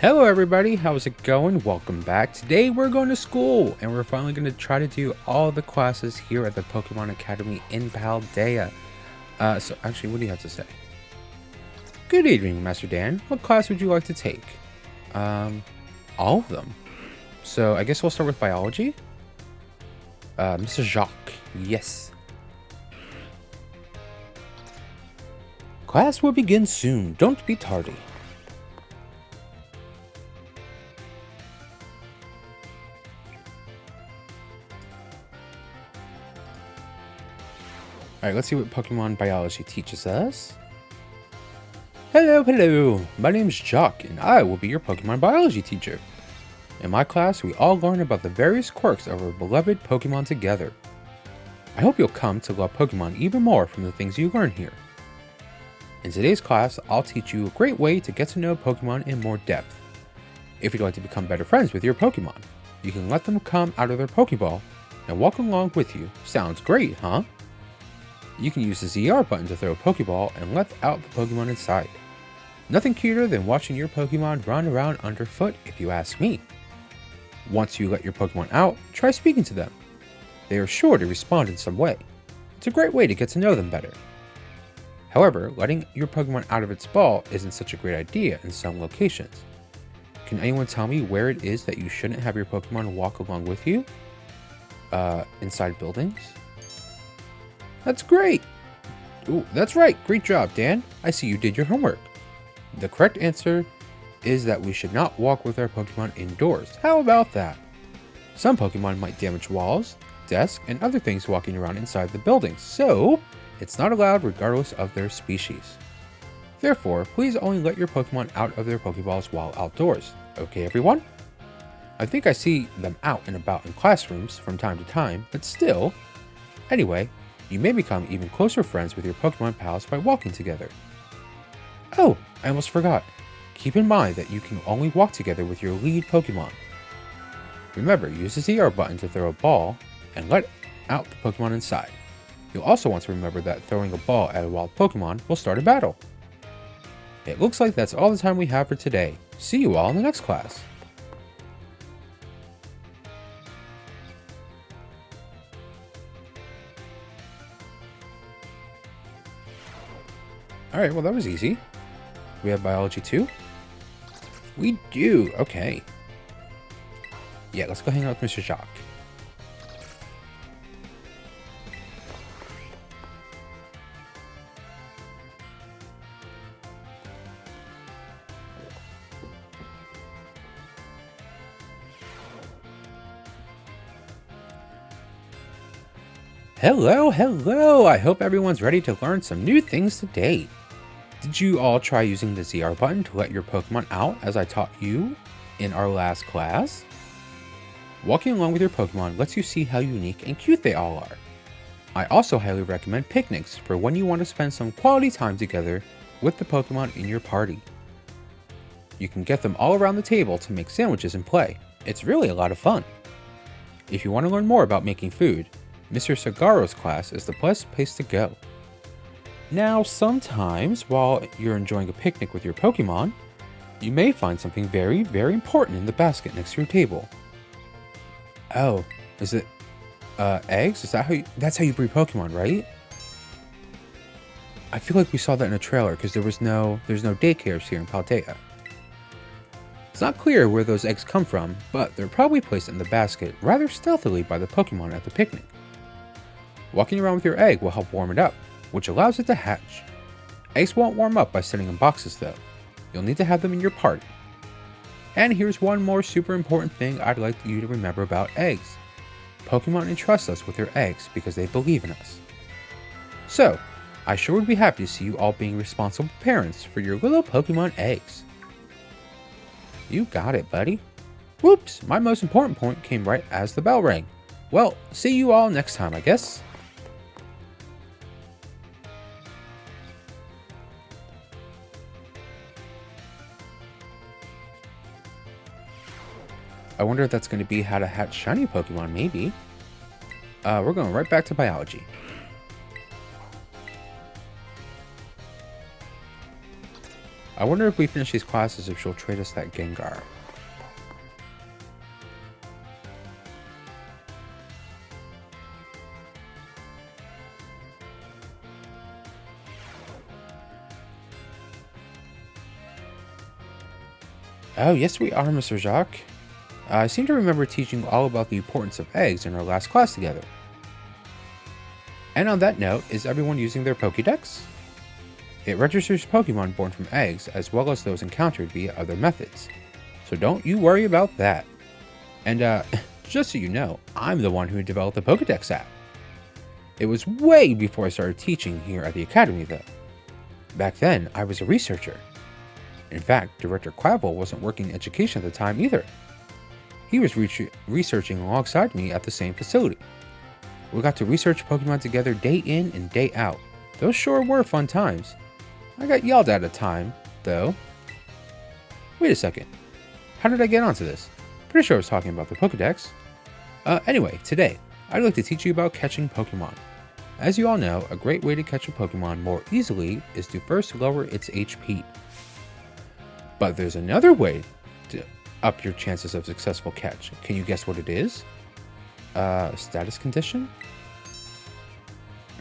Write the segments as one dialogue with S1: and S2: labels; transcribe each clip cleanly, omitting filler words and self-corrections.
S1: Hello everybody, how's it going? Welcome back. Today we're going to school and we're finally going to try to do all the classes here at the Pokemon Academy in Paldea. So actually, what do you have to say? Good evening, Master Dan. What class would you like to take? All of them. So I guess we'll start with biology. Mr. Jacques, yes. Class will begin soon. Don't be tardy. Alright, let's see what Pokemon Biology teaches us. Hello, my name is Jock, and I will be your Pokemon Biology teacher. In my class, we all learn about the various quirks of our beloved Pokemon together. I hope you'll come to love Pokemon even more from the things you learn here. In today's class, I'll teach you a great way to get to know Pokemon in more depth. If you'd like to become better friends with your Pokemon, you can let them come out of their Pokeball and walk along with you. Sounds great, huh? You can use the ZR button to throw a Pokeball and let out the Pokemon inside. Nothing cuter than watching your Pokemon run around underfoot, if you ask me. Once you let your Pokemon out, try speaking to them. They are sure to respond in some way. It's a great way to get to know them better. However, letting your Pokemon out of its ball isn't such a great idea in some locations. Can anyone tell me where it is that you shouldn't have your Pokemon walk along with you? Inside buildings? That's great! Ooh, that's right! Great job, Dan! I see you did your homework. The correct answer is that we should not walk with our Pokemon indoors. How about that? Some Pokemon might damage walls, desks, and other things walking around inside the buildings, so it's not allowed regardless of their species. Therefore, please only let your Pokemon out of their Pokeballs while outdoors. Okay, everyone? I think I see them out and about in classrooms from time to time, but still. Anyway, you may become even closer friends with your Pokemon pals by walking together. Oh, I almost forgot. Keep in mind that you can only walk together with your lead Pokemon. Remember, use the ZR button to throw a ball and let out the Pokemon inside. You'll also want to remember that throwing a ball at a wild Pokemon will start a battle. It looks like that's all the time we have for today. See you all in the next class. Alright, well that was easy. We have biology too? We do, okay. Yeah, let's go hang out with Mr. Jacques. Hello! I hope everyone's ready to learn some new things today. Did you all try using the ZR button to let your Pokemon out as I taught you in our last class? Walking along with your Pokemon lets you see how unique and cute they all are. I also highly recommend picnics for when you want to spend some quality time together with the Pokemon in your party. You can get them all around the table to make sandwiches and play. It's really a lot of fun. If you want to learn more about making food, Mr. Sagaro's class is the best place to go. Now, sometimes, while you're enjoying a picnic with your Pokemon, you may find something very, very important in the basket next to your table. Oh, is it, eggs? Is that that's how you breed Pokemon, right? I feel like we saw that in a trailer because there's no daycares here in Paldea. It's not clear where those eggs come from, but they're probably placed in the basket rather stealthily by the Pokemon at the picnic. Walking around with your egg will help warm it up, which allows it to hatch. Eggs won't warm up by sitting in boxes though. You'll need to have them in your party. And here's one more super important thing I'd like you to remember about eggs. Pokemon entrust us with their eggs because they believe in us. So, I sure would be happy to see you all being responsible parents for your little Pokemon eggs. You got it, buddy. Whoops, my most important point came right as the bell rang. Well, see you all next time, I guess. I wonder if that's going to be how to hatch shiny Pokemon, maybe. We're going right back to biology. I wonder if we finish these classes if she'll trade us that Gengar. Oh, yes we are, Mr. Jacques. I seem to remember teaching all about the importance of eggs in our last class together. And on that note, is everyone using their Pokédex? It registers Pokemon born from eggs as well as those encountered via other methods. So don't you worry about that. And just so you know, I'm the one who developed the Pokédex app. It was way before I started teaching here at the Academy though. Back then, I was a researcher. In fact, Director Quavel wasn't working in education at the time either. He was researching alongside me at the same facility. We got to research Pokemon together day in and day out. Those sure were fun times. I got yelled at a time, though. Wait a second. How did I get onto this? Pretty sure I was talking about the Pokédex. Anyway, today, I'd like to teach you about catching Pokemon. As you all know, a great way to catch a Pokemon more easily is to first lower its HP. But there's another way to up your chances of successful catch. Can you guess what it is? Status condition?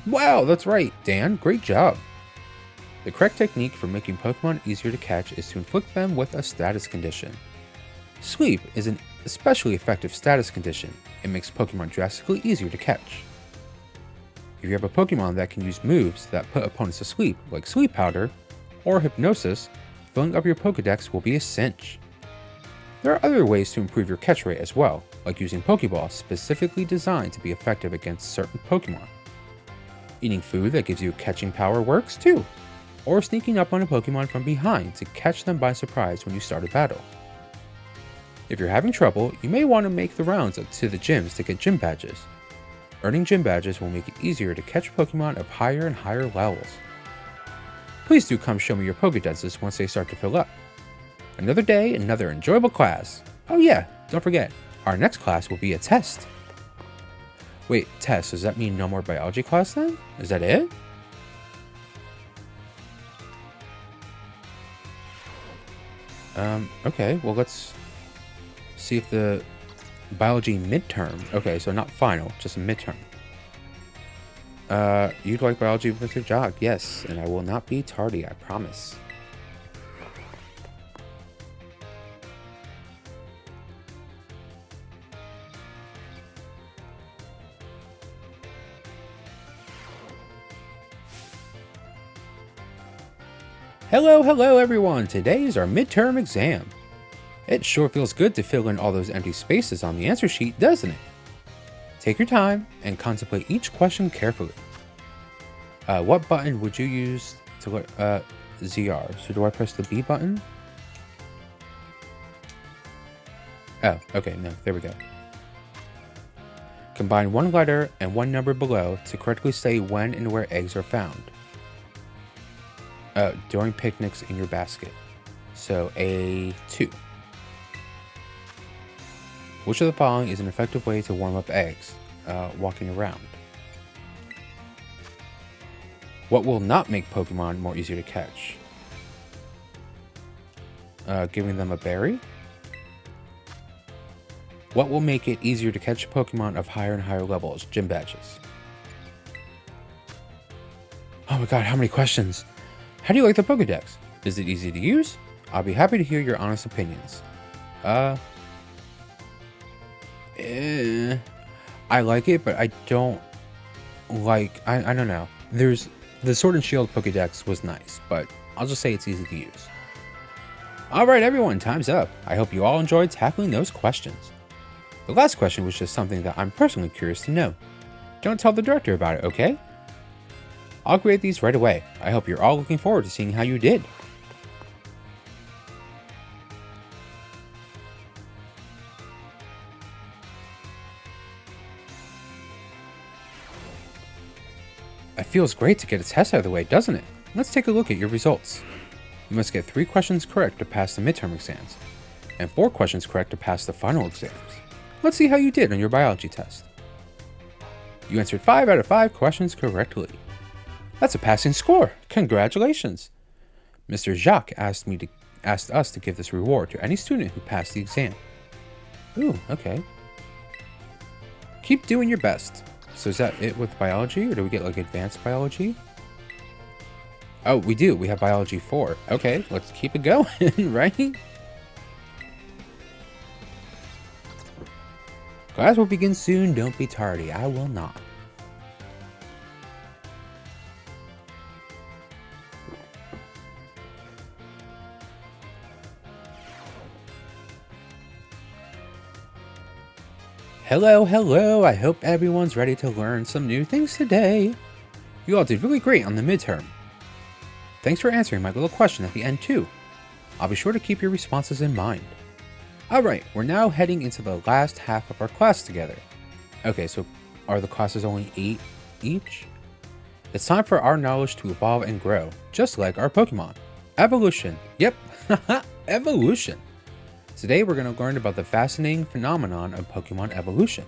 S1: Wow, that's right, Dan. Great job. The correct technique for making Pokemon easier to catch is to inflict them with a status condition. Sleep is an especially effective status condition. It makes Pokemon drastically easier to catch. If you have a Pokemon that can use moves that put opponents to sleep, like Sleep Powder or Hypnosis, filling up your Pokédex will be a cinch. There are other ways to improve your catch rate as well, like using Pokeballs specifically designed to be effective against certain Pokemon. Eating food that gives you catching power works too, or sneaking up on a Pokemon from behind to catch them by surprise when you start a battle. If you're having trouble, you may want to make the rounds up to the gyms to get gym badges. Earning gym badges will make it easier to catch Pokemon of higher and higher levels. Please do come show me your Pokédexes once they start to fill up. Another day, another enjoyable class. Oh yeah, don't forget, our next class will be a test. Wait, test, does that mean no more biology class then? Is that it? Okay, well let's see if the biology midterm, okay, so not final, just a midterm. You'd like biology with your jog, yes, and I will not be tardy, I promise. Hello everyone! Today is our midterm exam. It sure feels good to fill in all those empty spaces on the answer sheet, doesn't it? Take your time and contemplate each question carefully. What button would you use to ZR? So do I press the B button? Oh, okay, no, there we go. Combine one letter and one number below to correctly say when and where eggs are found. During picnics in your basket. So A2. Which of the following is an effective way to warm up eggs? Walking around. What will not make Pokemon more easier to catch? Giving them a berry? What will make it easier to catch Pokemon of higher and higher levels? Gym badges. Oh my god, how many questions? How do you like the Pokédex? Is it easy to use? I'll be happy to hear your honest opinions. I like it, but I don't like, I don't know. The Sword and Shield Pokédex was nice, but I'll just say it's easy to use. Alright everyone, time's up. I hope you all enjoyed tackling those questions. The last question was just something that I'm personally curious to know. Don't tell the director about it, okay? I'll grade these right away. I hope you're all looking forward to seeing how you did. It feels great to get a test out of the way, doesn't it? Let's take a look at your results. You must get 3 questions correct to pass the midterm exams, and 4 questions correct to pass the final exams. Let's see how you did on your biology test. You answered 5 out of 5 questions correctly. That's a passing score. Congratulations. Mr. Jacques asked us to give this reward to any student who passed the exam. Ooh, okay. Keep doing your best. So is that it with biology, or do we get like advanced biology? Oh, we do. We have biology 4. Okay, let's keep it going, right? Class will begin soon. Don't be tardy. I will not. Hello, hello. I hope everyone's ready to learn some new things today. You all did really great on the midterm. Thanks for answering my little question at the end too. I'll be sure to keep your responses in mind. Alright, we're now heading into the last half of our class together. Okay, so are the classes only 8 each? It's time for our knowledge to evolve and grow, just like our Pokemon. Evolution. Yep, evolution. Today we're going to learn about the fascinating phenomenon of Pokemon evolution.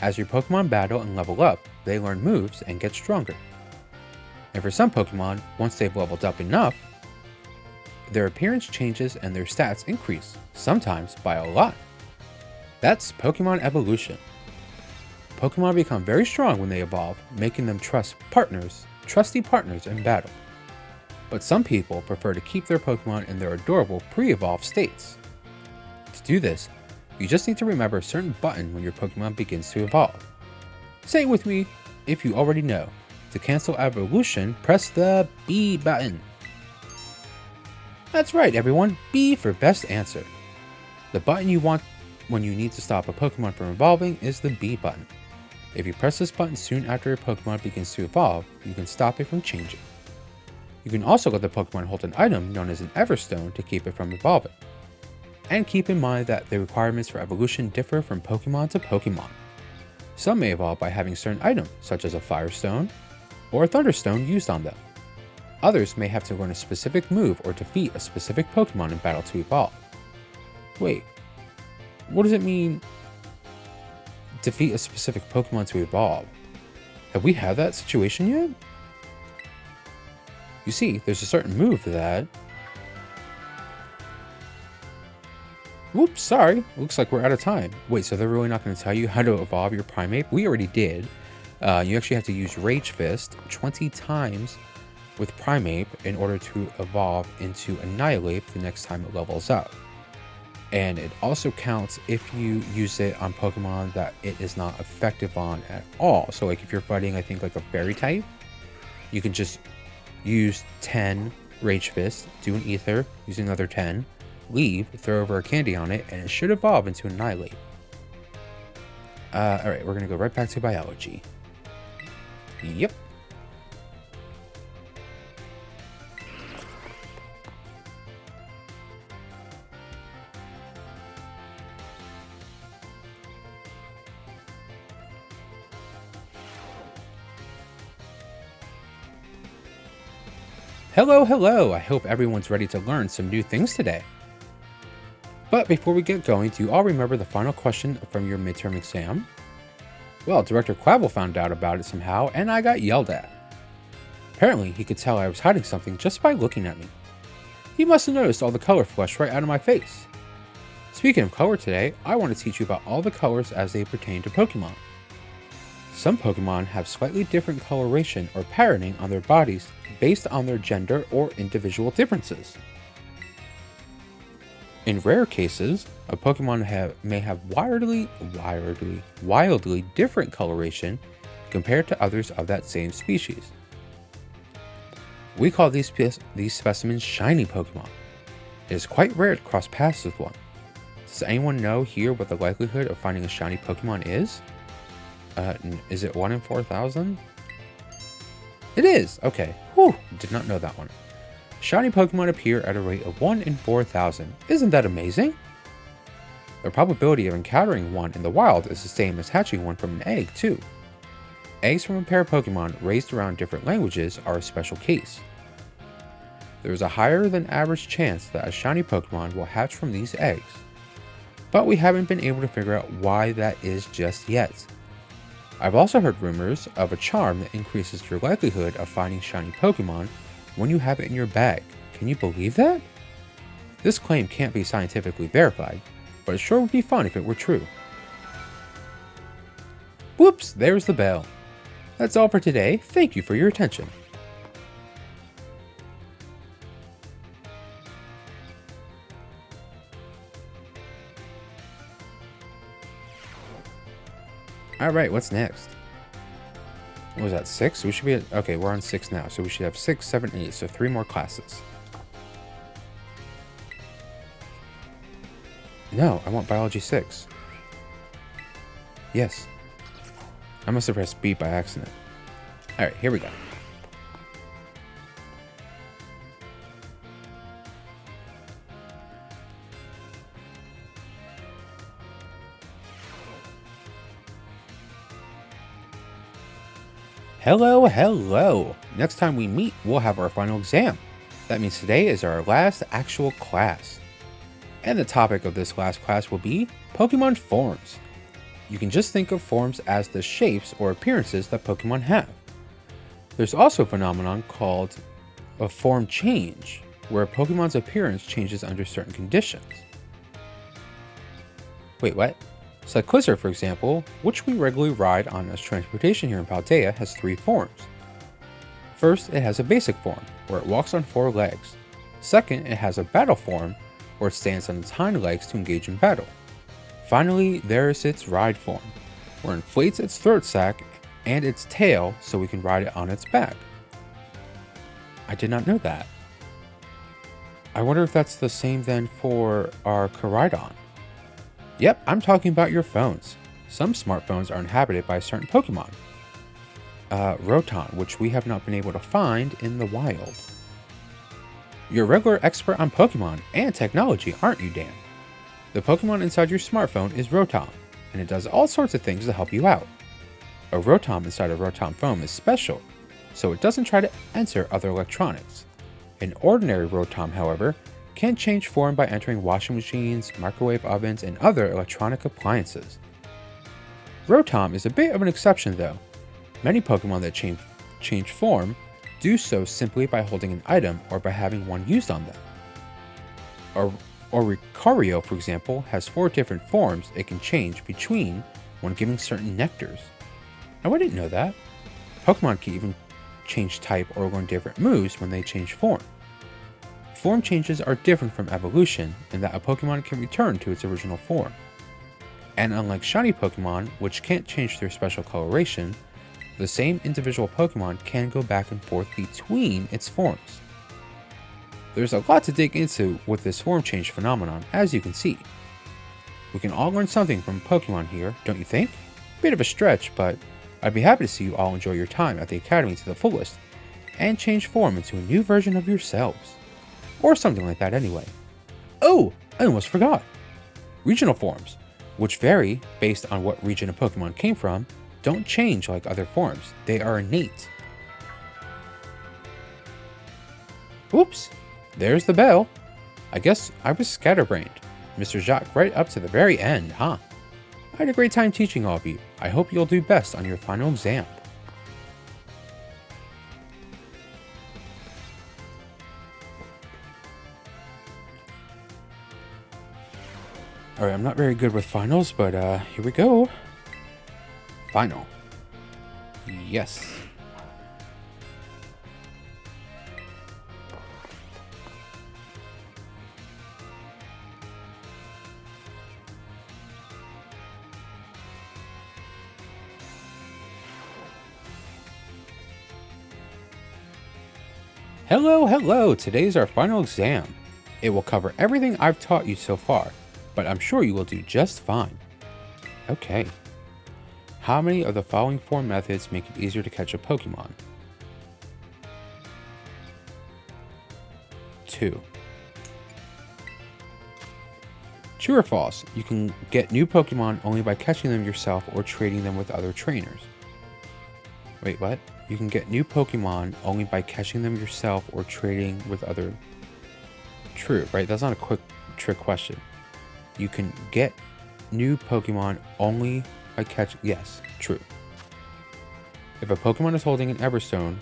S1: As your Pokemon battle and level up, they learn moves and get stronger. And for some Pokemon, once they've leveled up enough, their appearance changes and their stats increase, sometimes by a lot. That's Pokemon evolution. Pokemon become very strong when they evolve, making them trusty partners in battle. But some people prefer to keep their Pokemon in their adorable pre-evolved states. To do this, you just need to remember a certain button when your Pokemon begins to evolve. Say it with me if you already know. To cancel evolution, press the B button. That's right, everyone. B for best answer. The button you want when you need to stop a Pokemon from evolving is the B button. If you press this button soon after your Pokemon begins to evolve, you can stop it from changing. You can also let the Pokemon hold an item known as an Everstone to keep it from evolving. And keep in mind that the requirements for evolution differ from Pokemon to Pokemon. Some may evolve by having certain items, such as a Firestone or a Thunderstone used on them. Others may have to learn a specific move or defeat a specific Pokemon in battle to evolve. Wait, what does it mean, defeat a specific Pokemon to evolve? Have we had that situation yet? You see, there's a certain move that... Whoops, sorry. Looks like we're out of time. Wait, so they're really not going to tell you how to evolve your Primeape? We already did. You actually have to use Rage Fist 20 times with Primeape in order to evolve into Annihilate the next time it levels up. And it also counts if you use it on Pokemon that it is not effective on at all. So like if you're fighting, I think like a Fairy type, you can just use 10 Rage Fist, do an Ether, use another 10, leave, throw over a candy on it, and it should evolve into Annihilate. Alright, we're going to go right back to Biology. Yep. Hello, hello! I hope everyone's ready to learn some new things today. But before we get going, do you all remember the final question from your midterm exam? Well, Director Quavel found out about it somehow, and I got yelled at. Apparently, he could tell I was hiding something just by looking at me. He must have noticed all the color flushed right out of my face. Speaking of color today, I want to teach you about all the colors as they pertain to Pokemon. Some Pokemon have slightly different coloration or patterning on their bodies based on their gender or individual differences. In rare cases, a Pokemon may have wildly different coloration compared to others of that same species. We call these specimens shiny Pokemon. It is quite rare to cross paths with one. Does anyone know here what the likelihood of finding a shiny Pokemon is? Is it 1 in 4,000? It is! Okay. Whew, did not know that one. Shiny Pokemon appear at a rate of 1 in 4,000. Isn't that amazing? The probability of encountering one in the wild is the same as hatching one from an egg, too. Eggs from a pair of Pokemon raised around different languages are a special case. There is a higher than average chance that a shiny Pokemon will hatch from these eggs, but we haven't been able to figure out why that is just yet. I've also heard rumors of a charm that increases your likelihood of finding shiny Pokemon when you have it in your bag. Can you believe that? This claim can't be scientifically verified, but it sure would be fun if it were true. Whoops, there's the bell. That's all for today. Thank you for your attention. Alright, what's next? What was that, 6? We should be at... Okay, we're on 6 now, so we should have 6, 7, 8, so 3 more classes. No, I want Biology 6. Yes. I must have pressed B by accident. Alright, here we go. Hello, hello! Next time we meet, we'll have our final exam. That means today is our last actual class. And the topic of this last class will be Pokemon forms. You can just think of forms as the shapes or appearances that Pokemon have. There's also a phenomenon called a form change, where a Pokemon's appearance changes under certain conditions. Wait, what? Cyclizar, for example, which we regularly ride on as transportation here in Paldea, has 3 forms. First, it has a basic form, where it walks on 4 legs. Second, it has a battle form, where it stands on its hind legs to engage in battle. Finally, there is its ride form, where it inflates its throat sac and its tail so we can ride it on its back. I did not know that. I wonder if that's the same then for our Koraidon. Yep, I'm talking about your phones. Some smartphones are inhabited by certain Pokemon. Rotom, which we have not been able to find in the wild. You're a regular expert on Pokemon and technology, aren't you, Dan? The Pokemon inside your smartphone is Rotom, and it does all sorts of things to help you out. A Rotom inside a Rotom phone is special, so it doesn't try to enter other electronics. An ordinary Rotom, however, can change form by entering washing machines, microwave ovens, and other electronic appliances. Rotom is a bit of an exception though. Many Pokemon that change form do so simply by holding an item or by having one used on them. Oricorio, for example, has 4 different forms it can change between when giving certain nectars. Now I didn't know that. Pokemon can even change type or learn different moves when they change form. Form changes are different from evolution in that a Pokemon can return to its original form. And unlike shiny Pokemon, which can't change their special coloration, the same individual Pokemon can go back and forth between its forms. There's a lot to dig into with this form change phenomenon, as you can see. We can all learn something from Pokemon here, don't you think? Bit of a stretch, but I'd be happy to see you all enjoy your time at the Academy to the fullest, and change form into a new version of yourselves. Or something like that anyway. Oh, I almost forgot. Regional forms, which vary based on what region a Pokemon came from, don't change like other forms. They are innate. Oops, there's the bell. I guess I was scatterbrained. Mr. Jacques right up to the very end, huh? I had a great time teaching all of you. I hope you'll do best on your final exam. Alright, I'm not very good with finals, but here we go. Final. Yes. Hello, hello! Today's our final exam. It will cover everything I've taught you so far, but I'm sure you will do just fine. Okay. How many of the following 4 methods make it easier to catch a Pokemon? 2. True or false? You can get new Pokemon only by catching them yourself or trading them with other trainers. Wait, what? You can get new Pokemon only by catching them yourself or trading with other... True, right? That's not a quick trick question. You can get new Pokemon only by catching... Yes, true. If a Pokemon is holding an Everstone,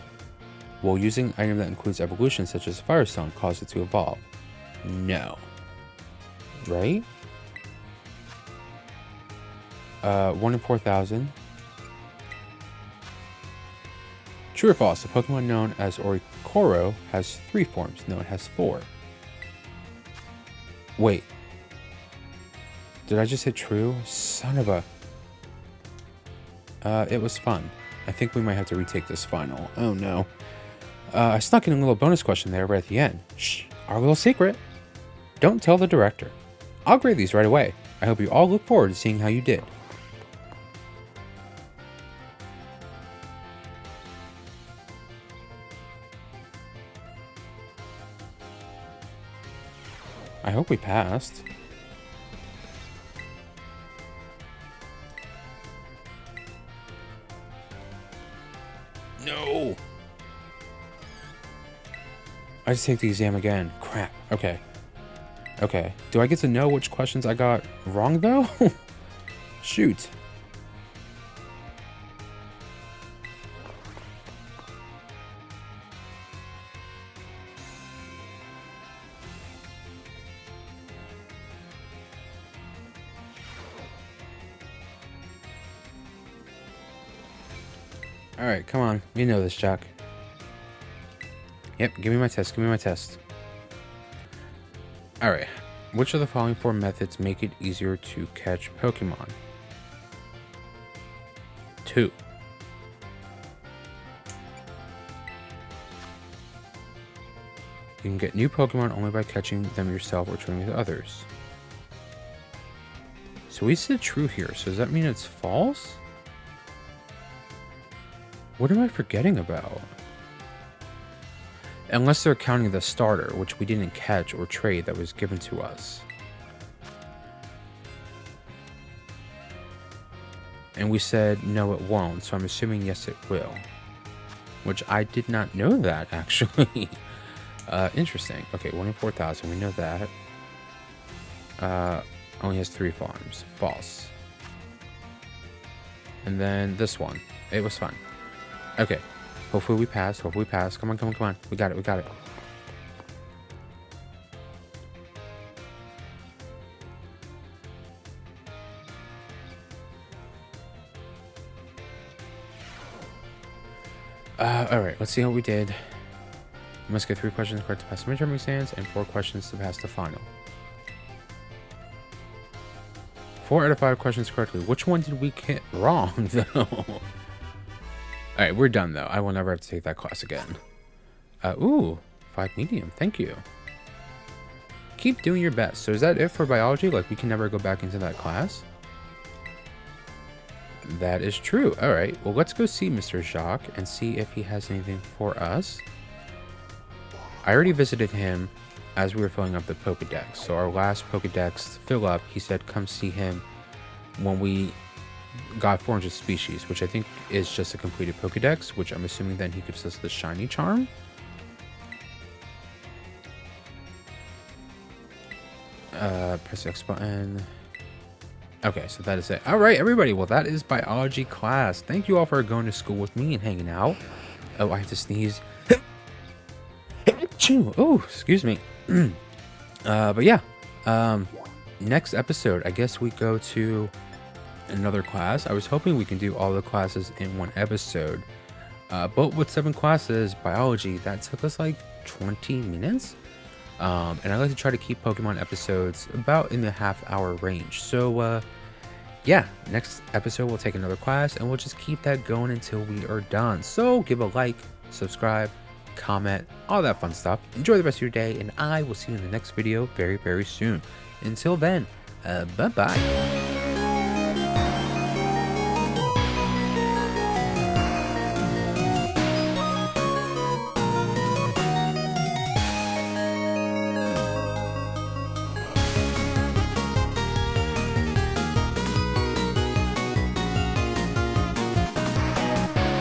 S1: Will using an item that includes evolution such as Firestone cause it to evolve? No. Right? 1 in 4,000. True or false? A Pokemon known as Orikoro has 3 forms. No, it has 4. Wait. Did I just hit true? Son of a... it was fun. I think we might have to retake this final. Oh no. I snuck in a little bonus question there right at the end. Shh, our little secret. Don't tell the director. I'll grade these right away. I hope you all look forward to seeing how you did. I hope we passed. No! I just take the exam again. Crap. Okay. Okay. Do I get to know which questions I got wrong, though? Shoot. Alright, come on. You know this, Jack. Yep, give me my test. Give me my test. Alright. Which of the following 4 methods make it easier to catch Pokemon? 2. You can get new Pokemon only by catching them yourself or training with others. So we said true here, so does that mean it's false? What am I forgetting about? Unless they're counting the starter, which we didn't catch or trade that was given to us. And we said no it won't, so I'm assuming yes it will. Which I did not know that, actually. Interesting. Okay, 1 in 4,000, we know that. Only has 3 farms. False. And then this one. It was fun. Okay. Hopefully we pass. Hopefully we pass. Come on, come on, come on. We got it. We got it. Alright. Let's see how we did. You must get 3 questions correct to pass the midterm exams and 4 questions to pass the final. 4 out of 5 questions correctly. Which one did we get wrong, though? Alright, we're done, though. I will never have to take that class again. Ooh, 5 medium. Thank you. Keep doing your best. So is that it for biology? Like, we can never go back into that class? That is true. Alright, well, let's go see Mr. Jacques and see if he has anything for us. I already visited him as we were filling up the Pokedex. So our last Pokedex fill up, he said come see him when we got 400 species, which I think is just a completed Pokedex, which I'm assuming then he gives us the shiny charm. Press the X button. Okay, so that is it. All right, everybody. Well, that is biology class. Thank you all for going to school with me and hanging out. Oh, I have to sneeze. Oh, excuse me. But yeah, next episode, I guess we go to another class. I was hoping we can do all the classes in one episode, but with 7 classes, biology, that took us like 20 minutes. And I like to try to keep Pokemon episodes about in the half-hour range. So, yeah, next episode we'll take another class, and we'll just keep that going until we are done. So, give a like, subscribe, comment, all that fun stuff. Enjoy the rest of your day, and I will see you in the next video very, very soon. Until then, bye-bye.